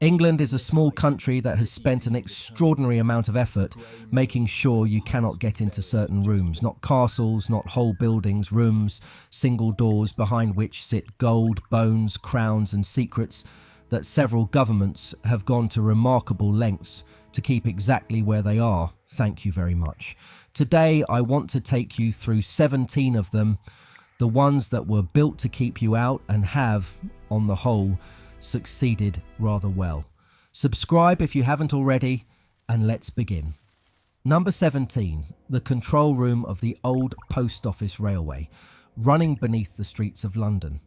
England is a small country that has spent an extraordinary amount of effort making sure you cannot get into certain rooms. Not castles, not whole buildings, rooms, single doors behind which sit gold, bones, crowns and secrets that several governments have gone to remarkable lengths to keep exactly where they are. Thank you very much. Today I want to take you through 17 of them, the ones that were built to keep you out and have, on the whole, succeeded rather well. Subscribe if you haven't already, and let's begin. Number 17, the control room of the old post office railway, running beneath the streets of London.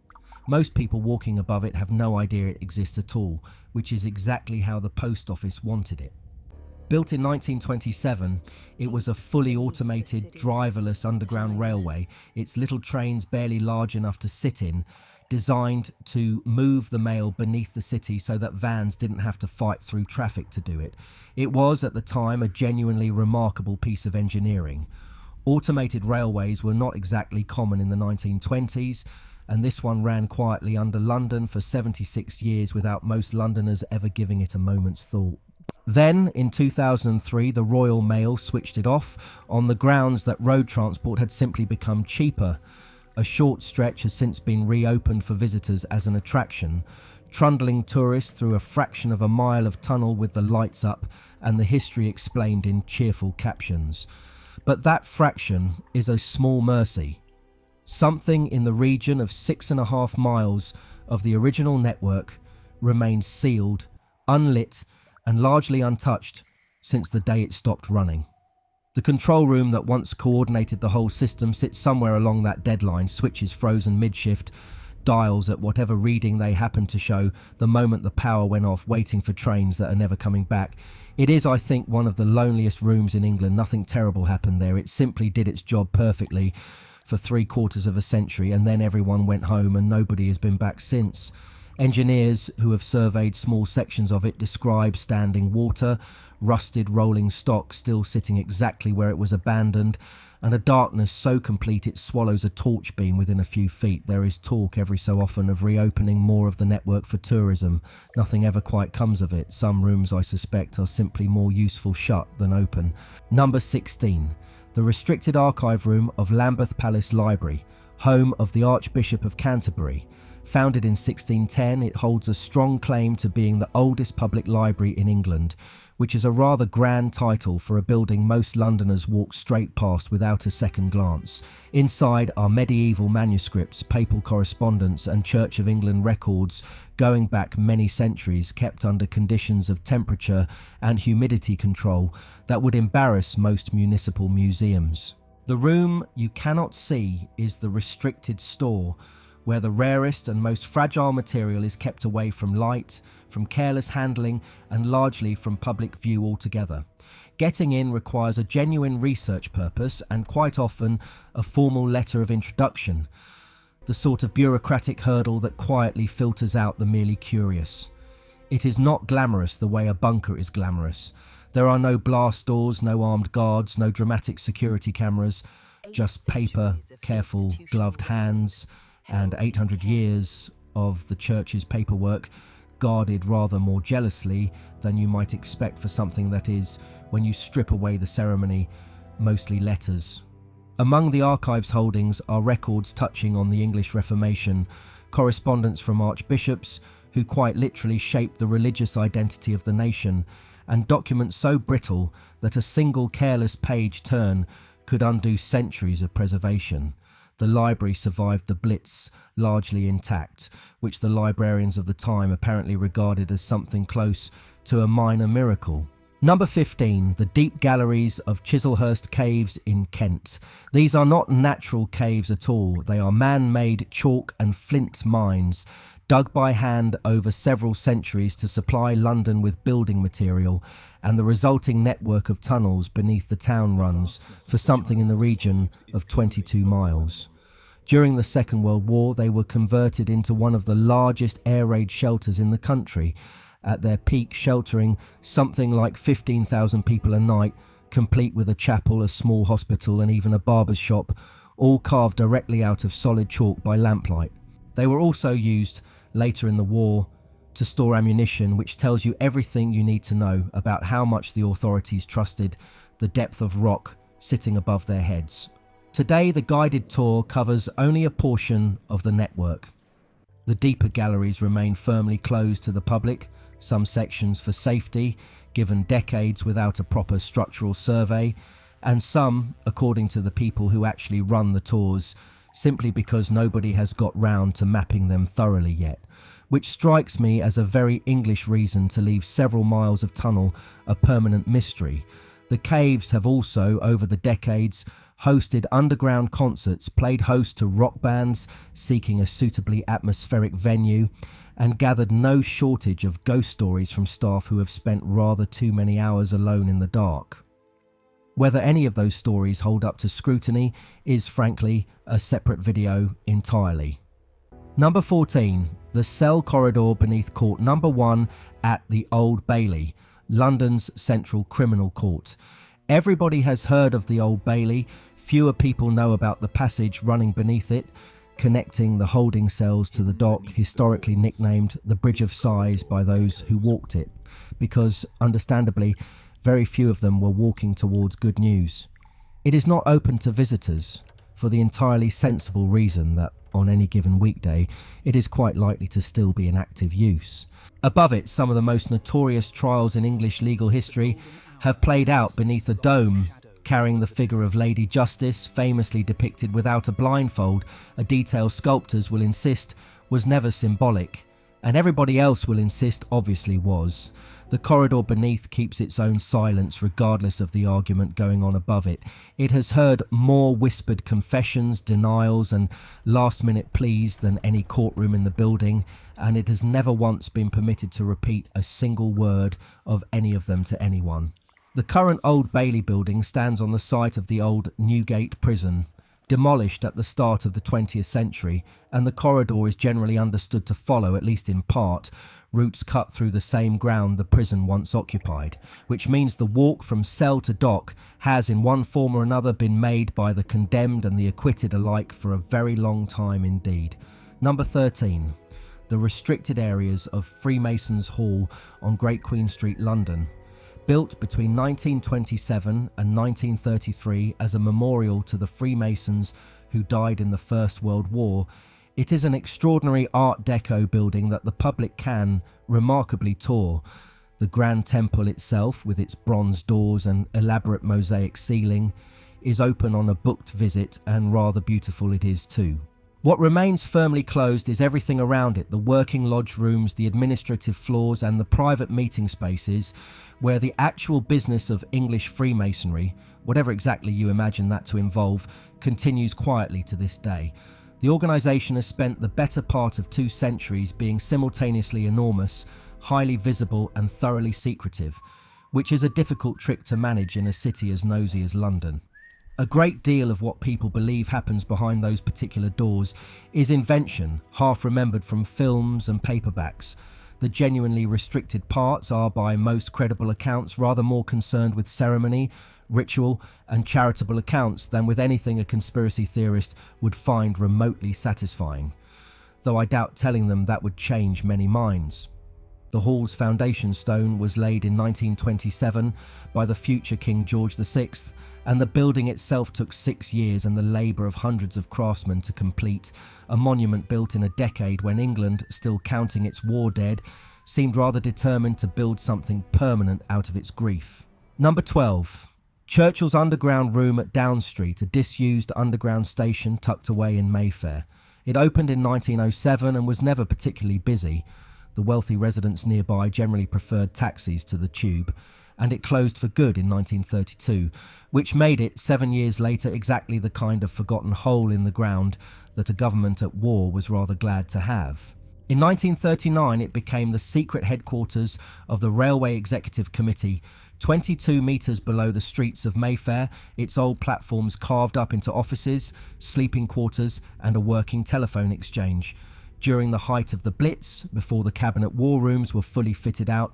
Most people walking above it have no idea it exists at all, which is exactly how the post office wanted it. Built in 1927, it was a fully automated, driverless underground railway, its little trains barely large enough to sit in, designed to move the mail beneath the city so that vans didn't have to fight through traffic to do it. It was, at the time, a genuinely remarkable piece of engineering. Automated railways were not exactly common in the 1920s, and this one ran quietly under London for 76 years without most Londoners ever giving it a moment's thought. Then, in 2003, the Royal Mail switched it off on the grounds that road transport had simply become cheaper. A short stretch has since been reopened for visitors as an attraction, trundling tourists through a fraction of a mile of tunnel with the lights up and the history explained in cheerful captions. But that fraction is a small mercy. Something in the region of 6.5 miles of the original network remains sealed, unlit and largely untouched since the day it stopped running. The control room that once coordinated the whole system sits somewhere along that deadline, switches frozen mid-shift, dials at whatever reading they happen to show the moment the power went off, waiting for trains that are never coming back. It is, I think, one of the loneliest rooms in England. Nothing terrible happened there. It simply did its job perfectly for 3/4 of a century, and then everyone went home and nobody has been back since. Engineers who have surveyed small sections of it describe standing water, rusted rolling stock still sitting exactly where it was abandoned, and a darkness so complete it swallows a torch beam within a few feet. There is talk every so often of reopening more of the network for tourism. Nothing ever quite comes of it. Some rooms, I suspect, are simply more useful shut than open. Number 16. The restricted archive room of Lambeth Palace Library, home of the Archbishop of Canterbury. Founded in 1610, it holds a strong claim to being the oldest public library in England, which is a rather grand title for a building most Londoners walk straight past without a second glance. Inside are medieval manuscripts, papal correspondence and Church of England records going back many centuries, kept under conditions of temperature and humidity control that would embarrass most municipal museums. The room you cannot see is the restricted store, where the rarest and most fragile material is kept away from light, from careless handling, and largely from public view altogether. Getting in requires a genuine research purpose and quite often a formal letter of introduction, the sort of bureaucratic hurdle that quietly filters out the merely curious. It is not glamorous the way a bunker is glamorous. There are no blast doors, no armed guards, no dramatic security cameras, just paper, careful, gloved hands, and 800 years of the church's paperwork, guarded rather more jealously than you might expect for something that is, when you strip away the ceremony, mostly letters. Among the archive's holdings are records touching on the English Reformation, correspondence from archbishops who quite literally shaped the religious identity of the nation, and documents so brittle that a single careless page turn could undo centuries of preservation. The library survived the Blitz largely intact, which the librarians of the time apparently regarded as something close to a minor miracle. Number 15, the deep galleries of Chislehurst Caves in Kent. These are not natural caves at all. They are man-made chalk and flint mines, dug by hand over several centuries to supply London with building material, and the resulting network of tunnels beneath the town runs for something in the region of 22 miles. During the Second World War, they were converted into one of the largest air raid shelters in the country, at their peak sheltering something like 15,000 people a night, complete with a chapel, a small hospital and even a barber's shop, all carved directly out of solid chalk by lamplight. They were also used, later in the war, to store ammunition, which tells you everything you need to know about how much the authorities trusted the depth of rock sitting above their heads. Today, the guided tour covers only a portion of the network. The deeper galleries remain firmly closed to the public, some sections for safety, given decades without a proper structural survey, and some, according to the people who actually run the tours, simply because nobody has got round to mapping them thoroughly yet, which strikes me as a very English reason to leave several miles of tunnel a permanent mystery. The caves have also, over the decades, hosted underground concerts, played host to rock bands seeking a suitably atmospheric venue, and gathered no shortage of ghost stories from staff who have spent rather too many hours alone in the dark. Whether any of those stories hold up to scrutiny is, frankly, a separate video entirely. Number 14. The cell corridor beneath Court Number 1 at the Old Bailey, London's Central Criminal Court. Everybody has heard of the Old Bailey. Fewer people know about the passage running beneath it, connecting the holding cells to the dock, historically nicknamed the Bridge of Sighs by those who walked it, because, understandably, very few of them were walking towards good news. It is not open to visitors, for the entirely sensible reason that on any given weekday it is quite likely to still be in active use. Above it, some of the most notorious trials in English legal history have played out beneath a dome carrying the figure of Lady Justice, famously depicted without a blindfold, a detail sculptors will insist was never symbolic, and everybody else will insist obviously was. The corridor beneath keeps its own silence regardless of the argument going on above it. It has heard more whispered confessions, denials and last-minute pleas than any courtroom in the building, and it has never once been permitted to repeat a single word of any of them to anyone. The current Old Bailey building stands on the site of the old Newgate prison, demolished at the start of the 20th century, and the corridor is generally understood to follow, at least in part, routes cut through the same ground the prison once occupied, which means the walk from cell to dock has in one form or another been made by the condemned and the acquitted alike for a very long time indeed. Number 13. The restricted areas of Freemasons Hall on Great Queen Street, London. Built between 1927 and 1933 as a memorial to the Freemasons who died in the First World War, it is an extraordinary Art Deco building that the public can remarkably tour. The Grand Temple itself, with its bronze doors and elaborate mosaic ceiling, is open on a booked visit, and rather beautiful it is too. What remains firmly closed is everything around it, the working lodge rooms, the administrative floors and the private meeting spaces where the actual business of English Freemasonry, whatever exactly you imagine that to involve, continues quietly to this day. The organisation has spent the better part of 2 centuries being simultaneously enormous, highly visible and thoroughly secretive, which is a difficult trick to manage in a city as nosy as London. A great deal of what people believe happens behind those particular doors is invention, half remembered from films and paperbacks. The genuinely restricted parts are, by most credible accounts, rather more concerned with ceremony, ritual and charitable accounts than with anything a conspiracy theorist would find remotely satisfying, though I doubt telling them that would change many minds. The hall's foundation stone was laid in 1927 by the future King George VI, and the building itself took 6 years and the labour of hundreds of craftsmen to complete, a monument built in a decade when England, still counting its war dead, seemed rather determined to build something permanent out of its grief. Number 12. Churchill's underground room at Down Street, a disused underground station tucked away in Mayfair. It opened in 1907 and was never particularly busy. The wealthy residents nearby generally preferred taxis to the tube, and it closed for good in 1932, which made it 7 years later exactly the kind of forgotten hole in the ground that a government at war was rather glad to have. In 1939 it became the secret headquarters of the Railway Executive Committee, 22 metres below the streets of Mayfair, its old platforms carved up into offices, sleeping quarters and a working telephone exchange. During the height of the Blitz, before the cabinet war rooms were fully fitted out,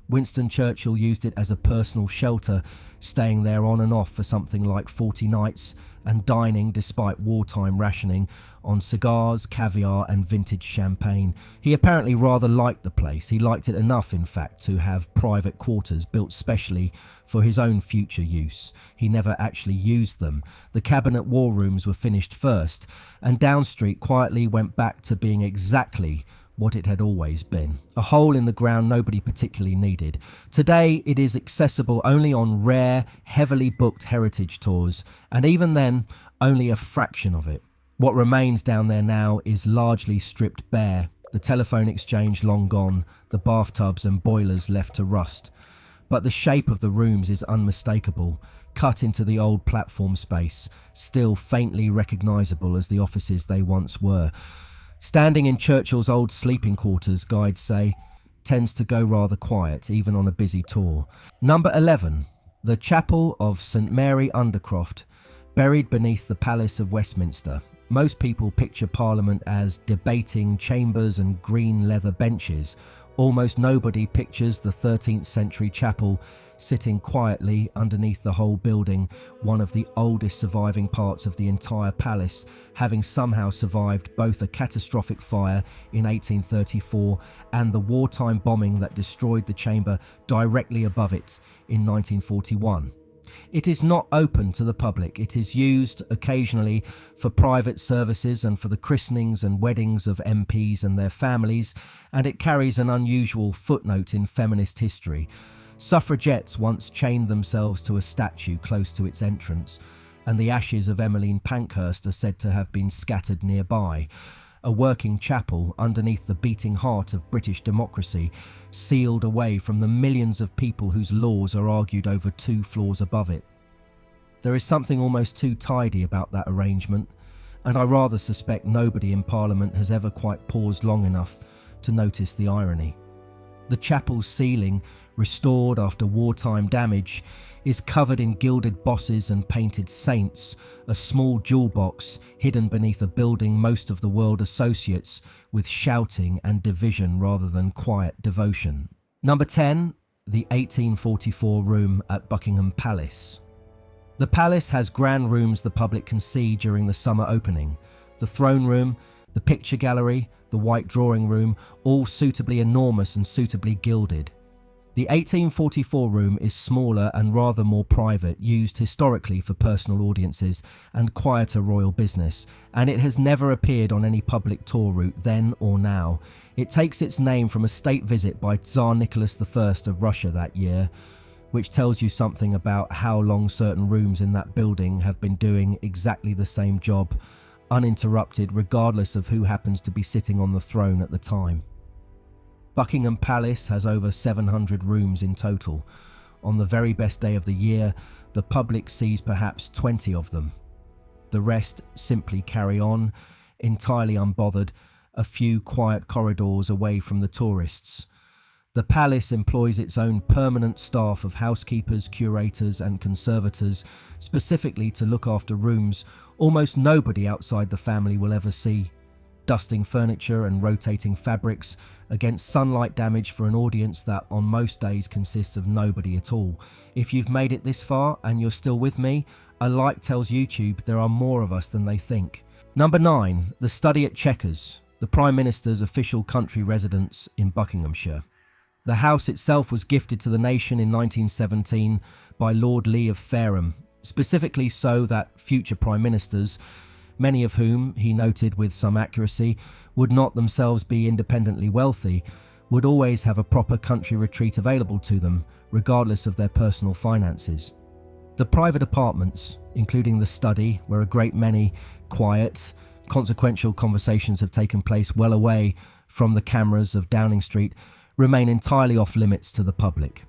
Winston Churchill used it as a personal shelter, staying there on and off for something like 40 nights and dining, despite wartime rationing, on cigars, caviar and vintage champagne. He apparently rather liked the place. He liked it enough, in fact, to have private quarters built specially for his own future use. He never actually used them. The cabinet war rooms were finished first, and Down Street quietly went back to being exactly what it had always been. A hole in the ground nobody particularly needed. Today it is accessible only on rare, heavily booked heritage tours, and even then, only a fraction of it. What remains down there now is largely stripped bare, the telephone exchange long gone, the bathtubs and boilers left to rust. But the shape of the rooms is unmistakable, cut into the old platform space, still faintly recognisable as the offices they once were. Standing in Churchill's old sleeping quarters, guides say, tends to go rather quiet, even on a busy tour. Number 11. The Chapel of St Mary Undercroft, buried beneath the Palace of Westminster. Most people picture Parliament as debating chambers and green leather benches. Almost nobody pictures the 13th century chapel sitting quietly underneath the whole building, one of the oldest surviving parts of the entire palace, having somehow survived both a catastrophic fire in 1834 and the wartime bombing that destroyed the chamber directly above it in 1941. It is not open to the public. It is used occasionally for private services and for the christenings and weddings of MPs and their families, and it carries an unusual footnote in feminist history. Suffragettes once chained themselves to a statue close to its entrance, and the ashes of Emmeline Pankhurst are said to have been scattered nearby. A working chapel underneath the beating heart of British democracy, sealed away from the millions of people whose laws are argued over 2 floors above it. There is something almost too tidy about that arrangement, and I rather suspect nobody in Parliament has ever quite paused long enough to notice the irony. The chapel's ceiling, restored after wartime damage, is covered in gilded bosses and painted saints, a small jewel box hidden beneath a building most of the world associates with shouting and division rather than quiet devotion. Number 10. The 1844 room at Buckingham Palace. The palace has grand rooms the public can see during the summer opening. The throne room, the picture gallery, the white drawing room, all suitably enormous and suitably gilded. The 1844 room is smaller and rather more private, used historically for personal audiences and quieter royal business, and it has never appeared on any public tour route then or now. It takes its name from a state visit by Tsar Nicholas I of Russia that year, which tells you something about how long certain rooms in that building have been doing exactly the same job, uninterrupted regardless of who happens to be sitting on the throne at the time. Buckingham Palace has over 700 rooms in total. On the very best day of the year, the public sees perhaps 20 of them. The rest simply carry on, entirely unbothered, a few quiet corridors away from the tourists. The palace employs its own permanent staff of housekeepers, curators and conservators, specifically to look after rooms almost nobody outside the family will ever see. Dusting furniture and rotating fabrics against sunlight damage for an audience that on most days consists of nobody at all. If you've made it this far and you're still with me, a like tells YouTube there are more of us than they think. Number 9. The Study at Chequers, the Prime Minister's official country residence in Buckinghamshire. The house itself was gifted to the nation in 1917 by Lord Lee of Fareham, specifically so that future Prime Ministers, many of whom, he noted with some accuracy, would not themselves be independently wealthy, would always have a proper country retreat available to them, regardless of their personal finances. The private apartments, including the study, where a great many quiet, consequential conversations have taken place well away from the cameras of Downing Street, remain entirely off limits to the public.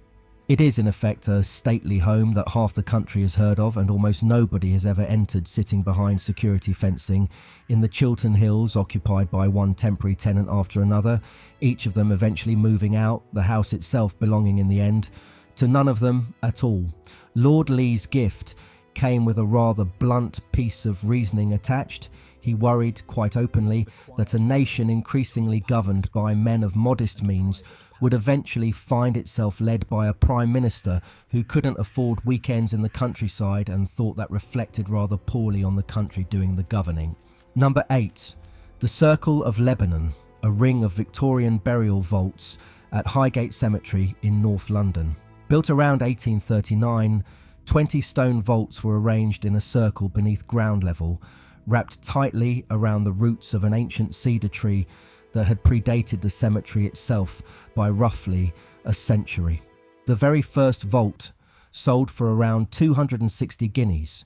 It is in effect a stately home that half the country has heard of, and almost nobody has ever entered sitting behind security fencing in the Chiltern Hills, occupied by one temporary tenant after another, each of them eventually moving out, the house itself belonging in the end to none of them at all. Lord Lee's gift came with a rather blunt piece of reasoning attached. He worried quite openly that a nation increasingly governed by men of modest means would eventually find itself led by a prime minister who couldn't afford weekends in the countryside and thought that reflected rather poorly on the country doing the governing. Number 8. The Circle of Lebanon, a ring of Victorian burial vaults at Highgate Cemetery in North London. Built around 1839, 20 stone vaults were arranged in a circle beneath ground level, wrapped tightly around the roots of an ancient cedar tree that had predated the cemetery itself by roughly a century. The very first vault sold for around 260 guineas,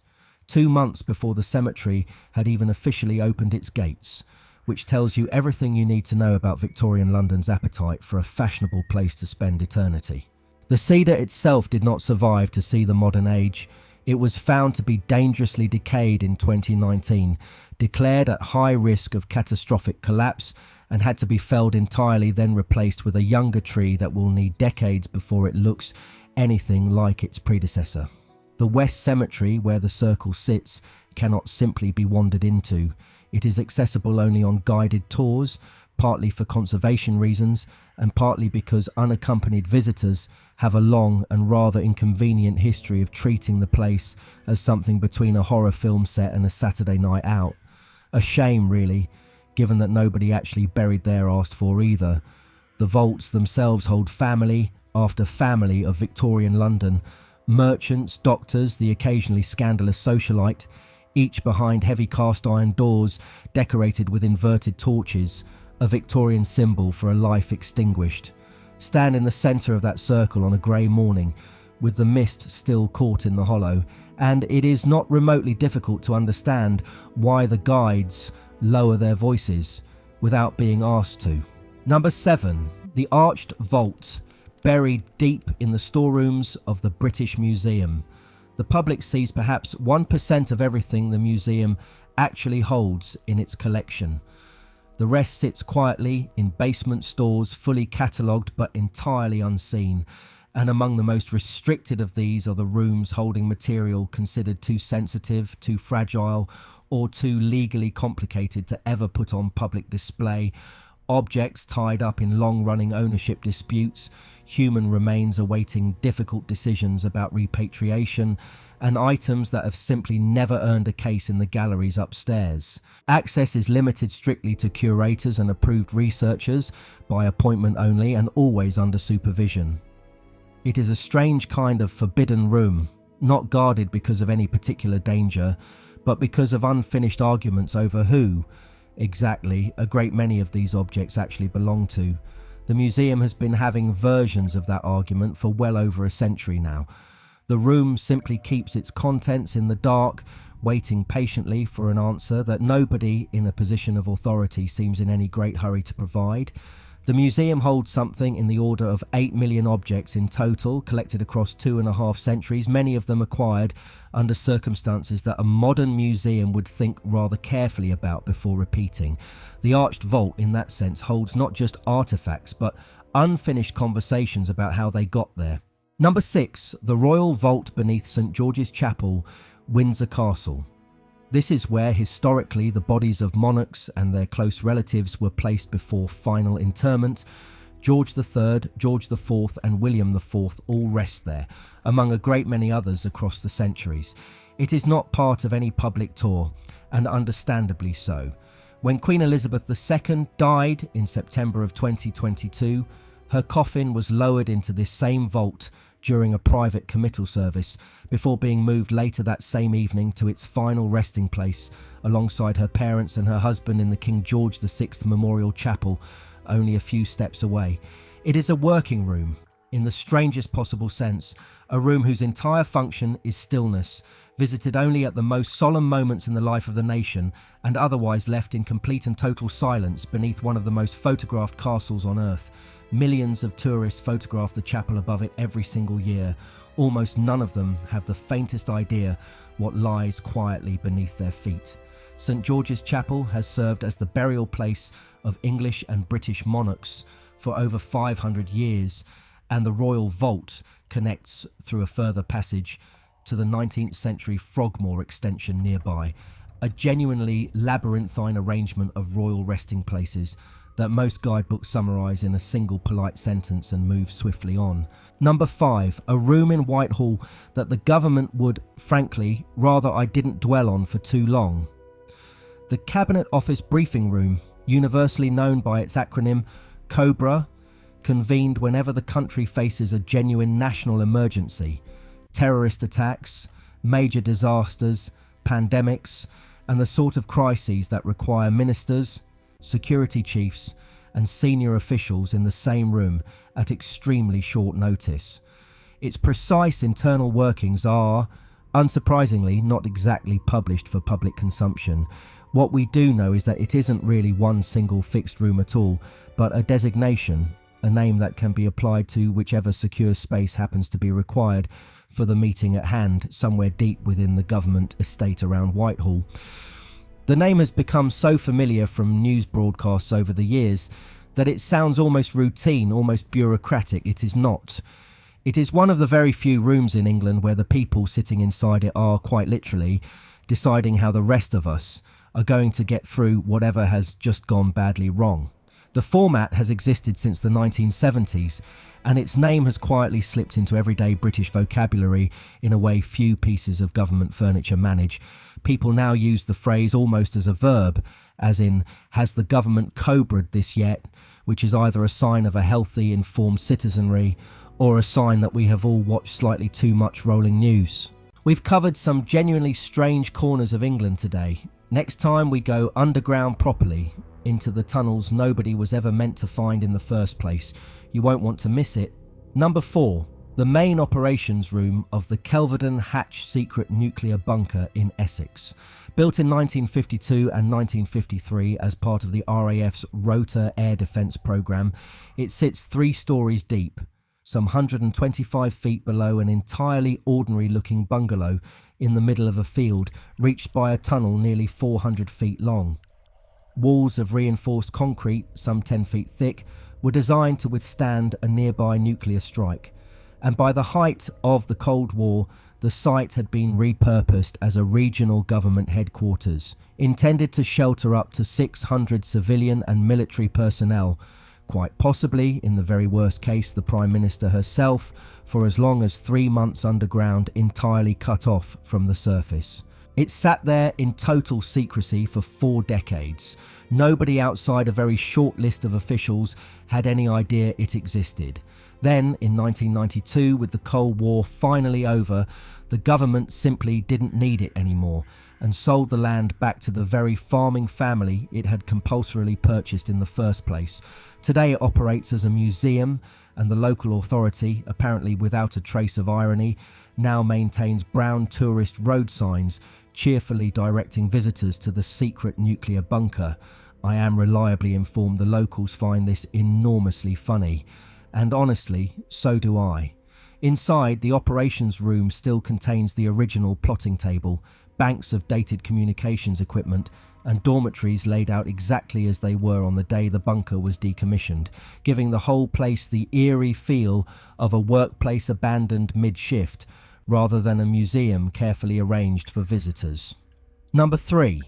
2 months before the cemetery had even officially opened its gates, which tells you everything you need to know about Victorian London's appetite for a fashionable place to spend eternity. The cedar itself did not survive to see the modern age. It was found to be dangerously decayed in 2019, declared at high risk of catastrophic collapse, and had to be felled entirely, then replaced with a younger tree that will need decades before it looks anything like its predecessor. The West Cemetery, where the circle sits, cannot simply be wandered into. It is accessible only on guided tours, partly for conservation reasons and partly because unaccompanied visitors have a long and rather inconvenient history of treating the place as something between a horror film set and a Saturday night out. A shame, really, given that nobody actually buried there asked for either. The vaults themselves hold family after family of Victorian London, merchants, doctors, the occasionally scandalous socialite, each behind heavy cast iron doors decorated with inverted torches, a Victorian symbol for a life extinguished. Stand in the centre of that circle on a grey morning, with the mist still caught in the hollow, and it is not remotely difficult to understand why the guides lower their voices without being asked to. Number 7. The Arched Vault, buried deep in the storerooms of the British Museum. The public sees perhaps 1% of everything the museum actually holds in its collection. The rest sits quietly in basement stores, fully catalogued but entirely unseen. And among the most restricted of these are the rooms holding material considered too sensitive, too fragile, or too legally complicated to ever put on public display. Objects tied up in long-running ownership disputes, human remains awaiting difficult decisions about repatriation, and items that have simply never earned a case in the galleries upstairs. Access is limited strictly to curators and approved researchers, by appointment only and always under supervision. It is a strange kind of forbidden room, not guarded because of any particular danger, but because of unfinished arguments over who exactly a great many of these objects actually belong to. The museum has been having versions of that argument for well over a century now. The room simply keeps its contents in the dark, waiting patiently for an answer that nobody in a position of authority seems in any great hurry to provide. The museum holds something in the order of 8 million objects in total, collected across 2.5 centuries, many of them acquired under circumstances that a modern museum would think rather carefully about before repeating. The Arched Vault, in that sense, holds not just artefacts, but unfinished conversations about how they got there. Number 6. The Royal Vault beneath St George's Chapel, Windsor Castle. This is where historically the bodies of monarchs and their close relatives were placed before final interment. George III, George IV and William IV all rest there, among a great many others across the centuries. It is not part of any public tour, and understandably so. When Queen Elizabeth II died in September of 2022, her coffin was lowered into this same vault during a private committal service before being moved later that same evening to its final resting place alongside her parents and her husband in the King George VI Memorial Chapel, only a few steps away. It is a working room, in the strangest possible sense, a room whose entire function is stillness, visited only at the most solemn moments in the life of the nation, and otherwise left in complete and total silence beneath one of the most photographed castles on earth. Millions of tourists photograph the chapel above it every single year. Almost none of them have the faintest idea what lies quietly beneath their feet. St George's Chapel has served as the burial place of English and British monarchs for over 500 years, and the Royal Vault connects through a further passage to the 19th century Frogmore extension nearby, a genuinely labyrinthine arrangement of royal resting places that most guidebooks summarise in a single polite sentence and move swiftly on. Number 5, a room in Whitehall that the government would, frankly, rather I didn't dwell on for too long. The Cabinet Office Briefing Room, universally known by its acronym COBRA, convened whenever the country faces a genuine national emergency, terrorist attacks, major disasters, pandemics, and the sort of crises that require ministers, security chiefs, and senior officials in the same room at extremely short notice. Its precise internal workings are, unsurprisingly, not exactly published for public consumption. What we do know is that it isn't really one single fixed room at all, but a designation, a name that can be applied to whichever secure space happens to be required for the meeting at hand, somewhere deep within the government estate around Whitehall. The name has become so familiar from news broadcasts over the years that it sounds almost routine, almost bureaucratic. It is not. It is one of the very few rooms in England where the people sitting inside it are, quite literally, deciding how the rest of us are going to get through whatever has just gone badly wrong. The format has existed since the 1970s, and its name has quietly slipped into everyday British vocabulary in a way few pieces of government furniture manage. People now use the phrase almost as a verb, as in, has the government COBRA'd this yet? Which is either a sign of a healthy, informed citizenry or a sign that we have all watched slightly too much rolling news. We've covered some genuinely strange corners of England today. Next time we go underground properly, into the tunnels nobody was ever meant to find in the first place. You won't want to miss it. Number 4, the main operations room of the Kelvedon Hatch secret nuclear bunker in Essex. Built in 1952 and 1953 as part of the RAF's Rota Air Defence programme, it sits 3 stories deep, some 125 feet below an entirely ordinary looking bungalow in the middle of a field, reached by a tunnel nearly 400 feet long. Walls of reinforced concrete, some 10 feet thick, were designed to withstand a nearby nuclear strike, and by the height of the Cold War, the site had been repurposed as a regional government headquarters, intended to shelter up to 600 civilian and military personnel, quite possibly, in the very worst case, the Prime Minister herself, for as long as 3 months underground, entirely cut off from the surface. It sat there in total secrecy for 4 decades. Nobody outside a very short list of officials had any idea it existed. Then, in 1992, with the Cold War finally over, the government simply didn't need it anymore and sold the land back to the very farming family it had compulsorily purchased in the first place. Today it operates as a museum, and the local authority, apparently without a trace of irony, now maintains brown tourist road signs cheerfully directing visitors to the secret nuclear bunker. I am reliably informed the locals find this enormously funny, and honestly, so do I. Inside, the operations room still contains the original plotting table, banks of dated communications equipment, and dormitories laid out exactly as they were on the day the bunker was decommissioned, giving the whole place the eerie feel of a workplace abandoned mid-shift, rather than a museum carefully arranged for visitors. Number 3.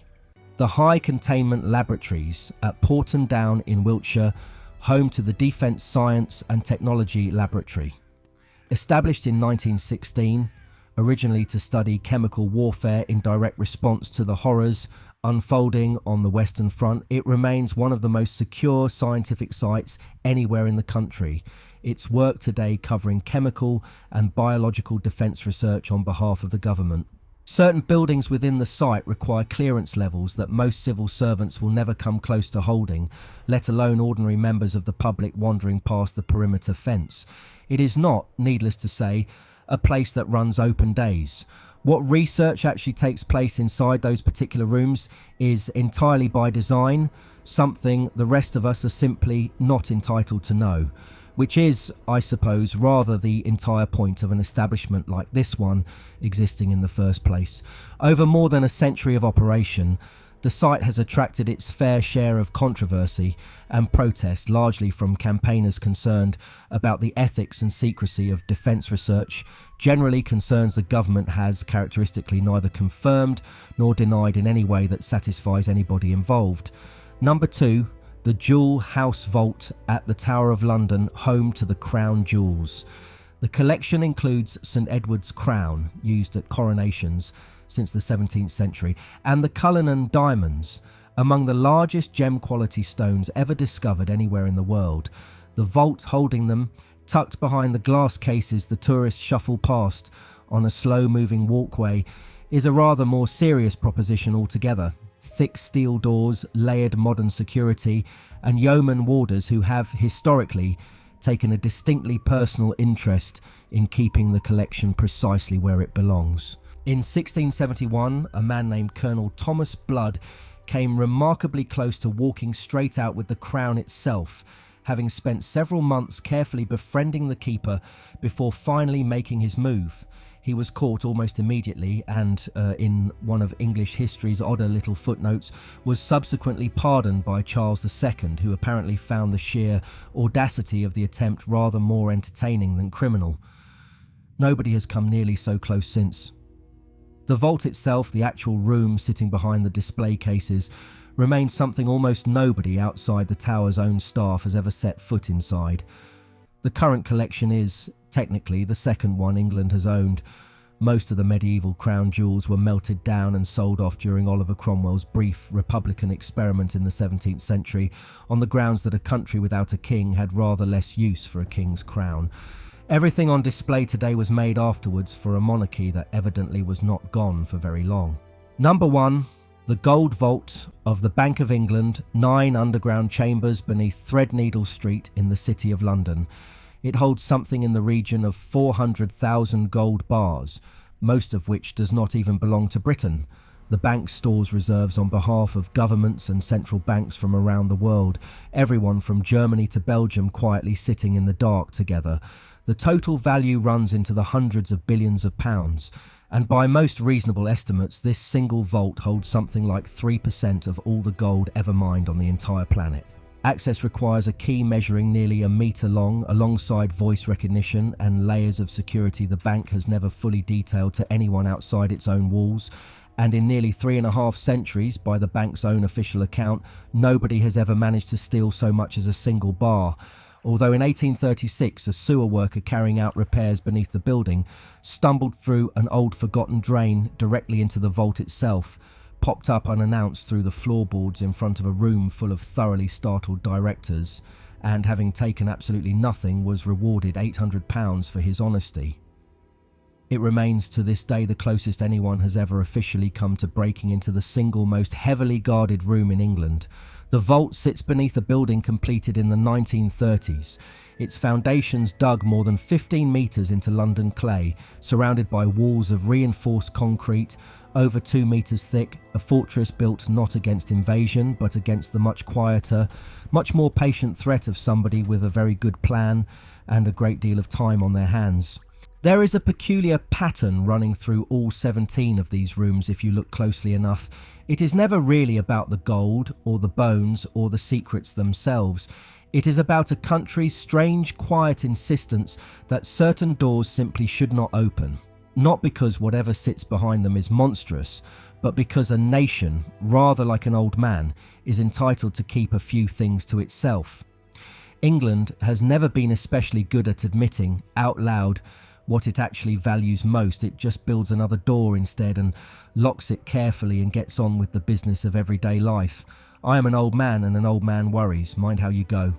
The High Containment Laboratories at Porton Down in Wiltshire, home to the Defence Science and Technology Laboratory. Established in 1916, originally to study chemical warfare in direct response to the horrors unfolding on the Western Front, it remains one of the most secure scientific sites anywhere in the country. Its work today covering chemical and biological defence research on behalf of the government. Certain buildings within the site require clearance levels that most civil servants will never come close to holding, let alone ordinary members of the public wandering past the perimeter fence. It is not, needless to say, a place that runs open days. What research actually takes place inside those particular rooms is entirely by design, something the rest of us are simply not entitled to know, which is, I suppose, rather the entire point of an establishment like this one existing in the first place. Over more than a century of operation, the site has attracted its fair share of controversy and protest, largely from campaigners concerned about the ethics and secrecy of defence research, generally concerns the government has characteristically neither confirmed nor denied in any way that satisfies anybody involved. Number 2, the Jewel House Vault at the Tower of London, home to the Crown Jewels. The collection includes St Edward's crown, used at coronations since the 17th century, and the Cullinan diamonds, among the largest gem-quality stones ever discovered anywhere in the world. The vault holding them, tucked behind the glass cases the tourists shuffle past on a slow-moving walkway, is a rather more serious proposition altogether. Thick steel doors, layered modern security, and yeoman warders who have, historically, taken a distinctly personal interest in keeping the collection precisely where it belongs. In 1671, a man named Colonel Thomas Blood came remarkably close to walking straight out with the crown itself, having spent several months carefully befriending the keeper before finally making his move. He was caught almost immediately and, in one of English history's odder little footnotes, was subsequently pardoned by Charles II, who apparently found the sheer audacity of the attempt rather more entertaining than criminal. Nobody has come nearly so close since. The vault itself, the actual room sitting behind the display cases, remains something almost nobody outside the tower's own staff has ever set foot inside. The current collection is, technically, the second one England has owned. Most of the medieval crown jewels were melted down and sold off during Oliver Cromwell's brief republican experiment in the 17th century on the grounds that a country without a king had rather less use for a king's crown. Everything on display today was made afterwards for a monarchy that evidently was not gone for very long. Number 1. The Gold Vault of the Bank of England, 9 underground chambers beneath Threadneedle Street in the City of London. It holds something in the region of 400,000 gold bars, most of which does not even belong to Britain. The bank stores reserves on behalf of governments and central banks from around the world, everyone from Germany to Belgium quietly sitting in the dark together. The total value runs into the hundreds of billions of pounds, and by most reasonable estimates, this single vault holds something like 3% of all the gold ever mined on the entire planet. Access requires a key measuring nearly a metre long, alongside voice recognition and layers of security the bank has never fully detailed to anyone outside its own walls. And in nearly 3.5 centuries, by the bank's own official account, nobody has ever managed to steal so much as a single bar. Although in 1836, a sewer worker carrying out repairs beneath the building stumbled through an old forgotten drain directly into the vault itself, popped up unannounced through the floorboards in front of a room full of thoroughly startled directors, and having taken absolutely nothing, was rewarded £800 for his honesty. It remains to this day the closest anyone has ever officially come to breaking into the single most heavily guarded room in England. The vault sits beneath a building completed in the 1930s. Its foundations dug more than 15 metres into London clay, surrounded by walls of reinforced concrete, over 2 metres thick, a fortress built not against invasion but against the much quieter, much more patient threat of somebody with a very good plan and a great deal of time on their hands. There is a peculiar pattern running through all 17 of these rooms if you look closely enough. It is never really about the gold or the bones or the secrets themselves. It is about a country's strange, quiet insistence that certain doors simply should not open. Not because whatever sits behind them is monstrous, but because a nation, rather like an old man, is entitled to keep a few things to itself. England has never been especially good at admitting, out loud, what it actually values most. It just builds another door instead and locks it carefully and gets on with the business of everyday life. I am an old man and an old man worries. Mind how you go.